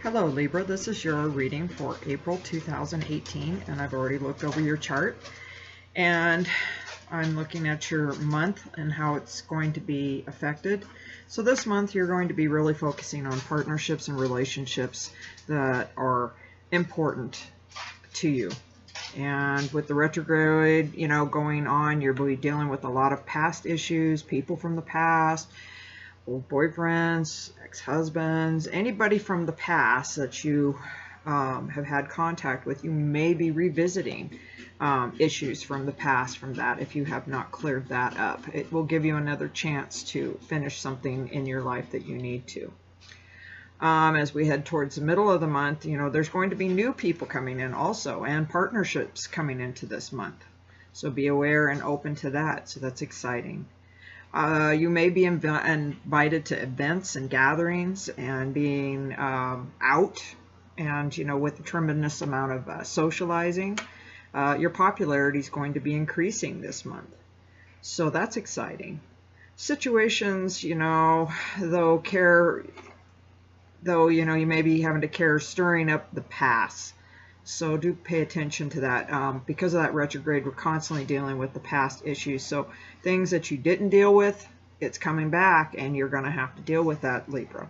Hello Libra, this is your reading for April 2018 and I've already looked over your chart and I'm looking at your month and how it's going to be affected. So this month you're going to be really focusing on partnerships and relationships that are important to you. And with the retrograde, going on, you'll be dealing with a lot of past issues, people from the past, old boyfriends, ex-husbands, anybody from the past that you have had contact with. You may be revisiting issues from the past from that if you have not cleared that up. It will give you another chance to finish something in your life that you need to. As we head towards the middle of the month, there's going to be new people coming in also, and partnerships coming into this month. So be aware and open to that. So that's exciting. You may be invited to events and gatherings and being out and, with a tremendous amount of socializing. Your popularity is going to be increasing this month. So that's exciting. Situations, you may be having to care stirring up the past. So do pay attention to that. Because of that retrograde, we're constantly dealing with the past issues. So things that you didn't deal with, it's coming back and you're going to have to deal with that, Libra.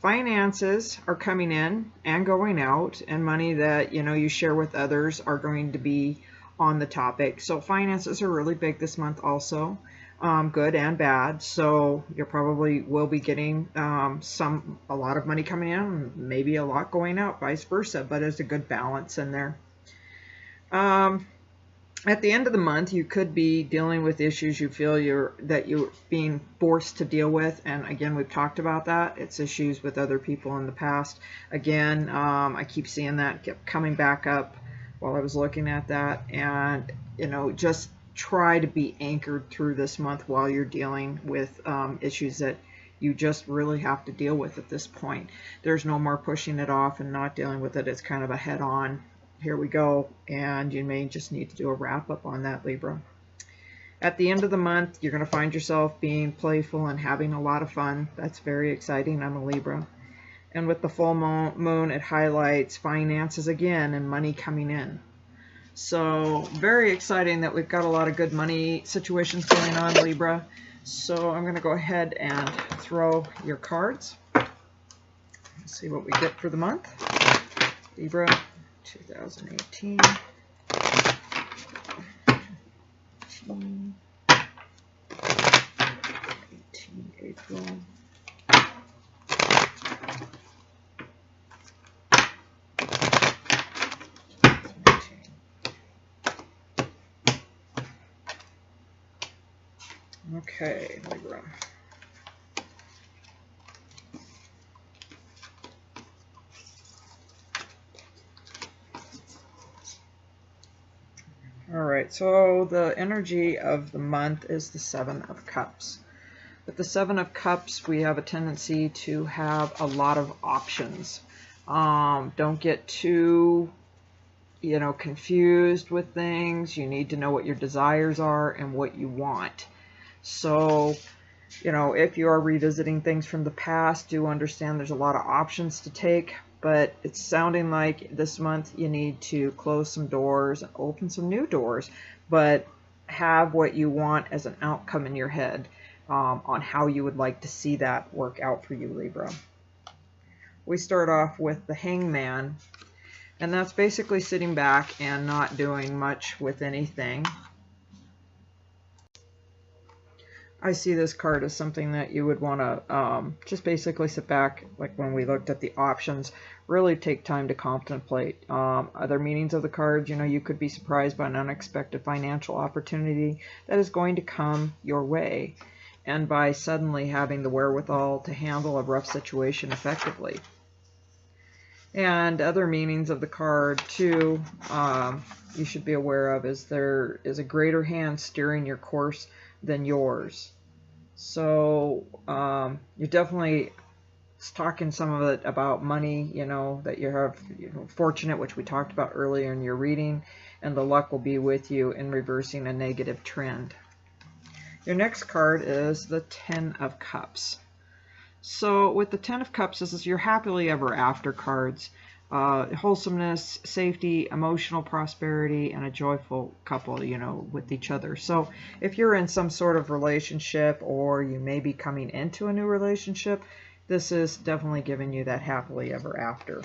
Finances are coming in and going out, and money that you share with others are going to be on the topic. So finances are really big this month also. Good and bad. So you probably will be getting a lot of money coming in, maybe a lot going out, vice versa, but there's a good balance in there. At the end of the month, you could be dealing with issues you feel that you're being forced to deal with, and again, we've talked about that. It's issues with other people in the past. Again, I keep seeing that kept coming back up while I was looking at that, and just try to be anchored through this month while you're dealing with issues that you just really have to deal with at this point. There's no more pushing it off and not dealing with it. It's kind of a head-on, here we go, and you may just need to do a wrap-up on that, Libra. At the end of the month, you're going to find yourself being playful and having a lot of fun. That's very exciting. I'm a Libra. And with the full moon, it highlights finances again and money coming in. So very exciting that we've got a lot of good money situations going on, Libra. So I'm going to go ahead and throw your cards. Let's see what we get for the month. Libra 2018. 18 April. Okay, Libra. All right, so the energy of the month is the Seven of Cups. With the Seven of Cups, we have a tendency to have a lot of options. Don't get too confused with things. You need to know what your desires are and what you want. So, if you are revisiting things from the past, do understand there's a lot of options to take, but it's sounding like this month you need to close some doors and open some new doors, but have what you want as an outcome in your head on how you would like to see that work out for you, Libra. We start off with the Hangman, and that's basically sitting back and not doing much with anything. I see this card as something that you would want to just basically sit back, like when we looked at the options, really take time to contemplate. Other meanings of the cards, you could be surprised by an unexpected financial opportunity that is going to come your way, and by suddenly having the wherewithal to handle a rough situation effectively. And other meanings of the card, too, you should be aware of is there is a greater hand steering your course than yours. So you're definitely talking some of it about money, that you have fortunate, which we talked about earlier in your reading, and the luck will be with you in reversing a negative trend. Your next card is the Ten of Cups. So with the Ten of Cups, this is your happily ever after cards. Wholesomeness, safety, emotional prosperity, and a joyful couple, you know, with each other. So if you're in some sort of relationship, or you may be coming into a new relationship, this is definitely giving you that happily ever after.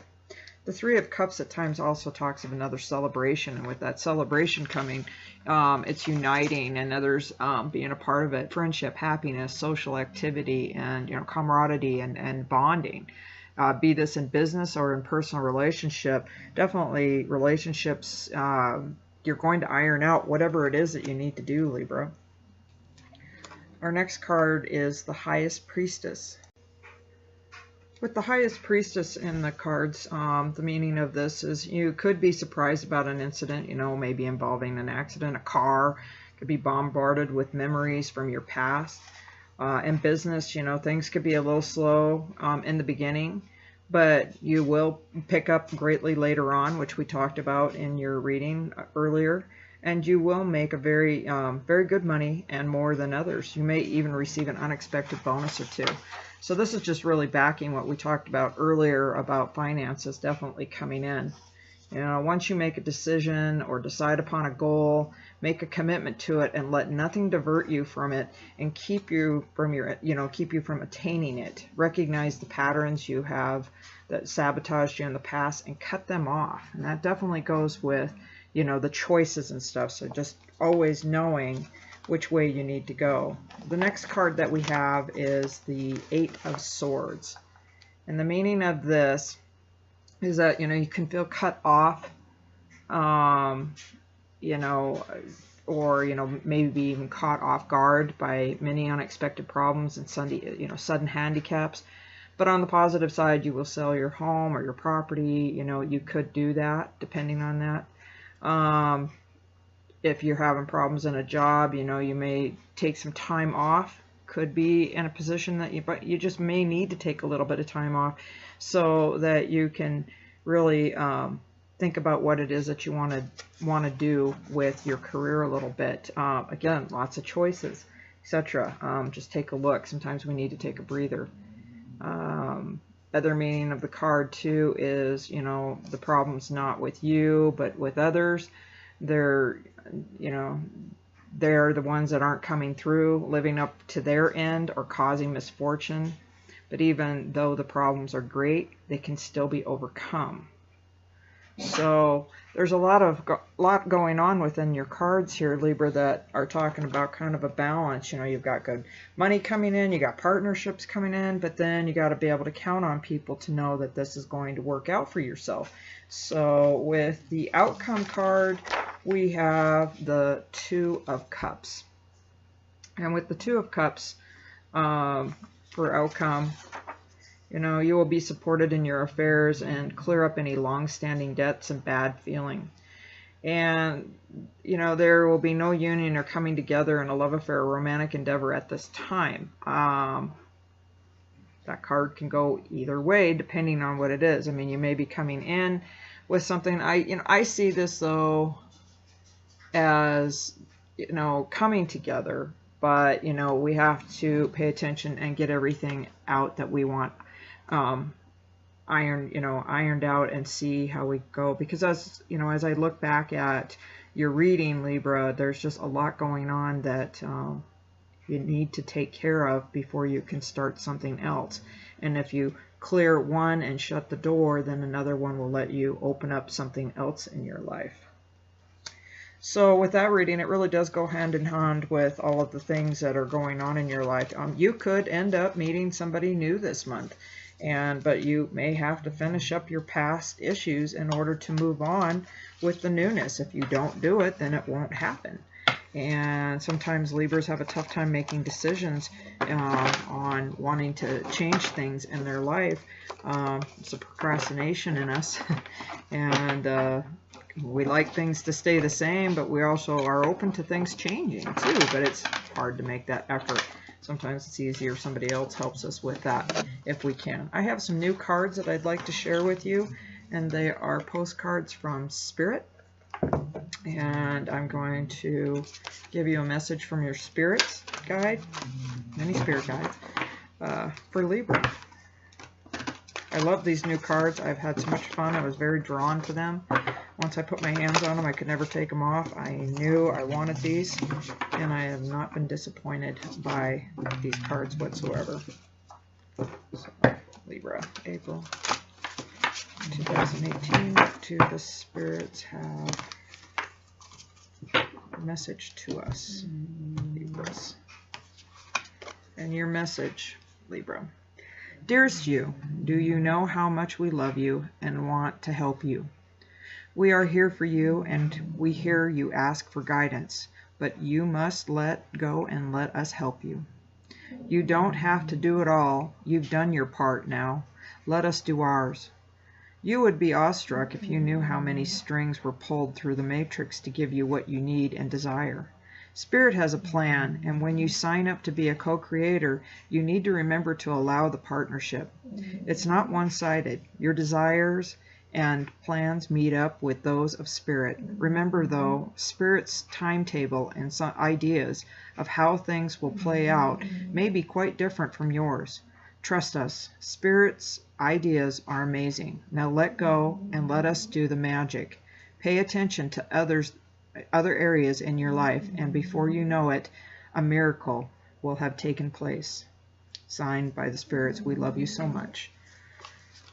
The Three of Cups at times also talks of another celebration, and with that celebration coming, it's uniting and others being a part of it. Friendship, happiness, social activity, and, you know, camaraderie and bonding. Be this in business or in personal relationship, definitely relationships, you're going to iron out whatever it is that you need to do, Libra. Our next card is the Highest Priestess. With the Highest Priestess in the cards, the meaning of this is you could be surprised about an incident, you know, maybe involving an accident, a car, could be bombarded with memories from your past. In business, you know, things could be a little slow in the beginning, but you will pick up greatly later on, which we talked about in your reading earlier, and you will make a very good money, and more than others. You may even receive an unexpected bonus or two. So this is just really backing what we talked about earlier about finances definitely coming in. You know, once you make a decision or decide upon a goal, make a commitment to it and let nothing divert you from it and keep you from attaining it. Recognize the patterns you have that sabotaged you in the past and cut them off. And that definitely goes with, you know, the choices and stuff. So just always knowing which way you need to go. The next card that we have is the Eight of Swords. And the meaning of this is that, you know, you can feel cut off, you know, or, you know, maybe even caught off guard by many unexpected problems and sudden handicaps. But on the positive side, you will sell your home or your property. You know, you could do that depending on that. If you're having problems in a job, you know, you may take some time off. Could be in a position that but you just may need to take a little bit of time off so that you can really think about what it is that you want to do with your career a little bit. Again, lots of choices, etc. Just take a look. Sometimes we need to take a breather. Other meaning of the card too is, you know, the problem's not with you but with others. They're, you know, they're the ones that aren't coming through, living up to their end, or causing misfortune. But even though the problems are great, they can still be overcome. So there's a lot going on within your cards here, Libra, that are talking about kind of a balance. You know, you've got good money coming in, you got partnerships coming in, but then you got to be able to count on people to know that this is going to work out for yourself. So with the outcome card, we have the Two of Cups. And with the Two of Cups, for outcome, you know, you will be supported in your affairs and clear up any long-standing debts and bad feeling. And, you know, there will be no union or coming together in a love affair or romantic endeavor at this time. That card can go either way depending on what it is. I mean, you may be coming in with something. I see this though as, you know, coming together, but, you know, we have to pay attention and get everything out that we want ironed out and see how we go. Because as I look back at your reading, Libra, there's just a lot going on that you need to take care of before you can start something else. And if you clear one and shut the door, then another one will let you open up something else in your life. So with that reading, it really does go hand in hand with all of the things that are going on in your life. You could end up meeting somebody new this month, but you may have to finish up your past issues in order to move on with the newness. If you don't do it, then it won't happen. And sometimes Libras have a tough time making decisions on wanting to change things in their life. It's a procrastination in us. And we like things to stay the same, but we also are open to things changing too. But it's hard to make that effort. Sometimes it's easier if somebody else helps us with that, if we can. I have some new cards that I'd like to share with you, and they are postcards from Spirit. And I'm going to give you a message from your Spirit guide, many Spirit guides. for Libra. I love these new cards. I've had so much fun. I was very drawn to them. Once I put my hands on them, I could never take them off. I knew I wanted these, and I have not been disappointed by these cards whatsoever. So, Libra, April 2018. Do the spirits have a message to us, Libras? And your message, Libra. Dearest you, do you know how much we love you and want to help you? We are here for you, and we hear you ask for guidance, but you must let go and let us help you. You don't have to do it all. You've done your part now. Let us do ours. You would be awestruck if you knew how many strings were pulled through the matrix to give you what you need and desire. Spirit has a plan, and when you sign up to be a co-creator, you need to remember to allow the partnership. It's not one-sided. Your desires and plans meet up with those of Spirit. Remember, though, Spirit's timetable and some ideas of how things will play out may be quite different from yours. Trust us. Spirit's ideas are amazing. Now let go and let us do the magic. Pay attention to other areas in your life, and before you know it, a miracle will have taken place. Signed by the spirits. We love you so much.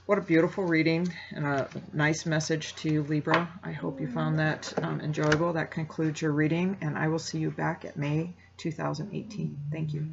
What a beautiful reading and a nice message to you, Libra. I hope you found that enjoyable. That concludes your reading, and I will see you back at May 2018. Thank you.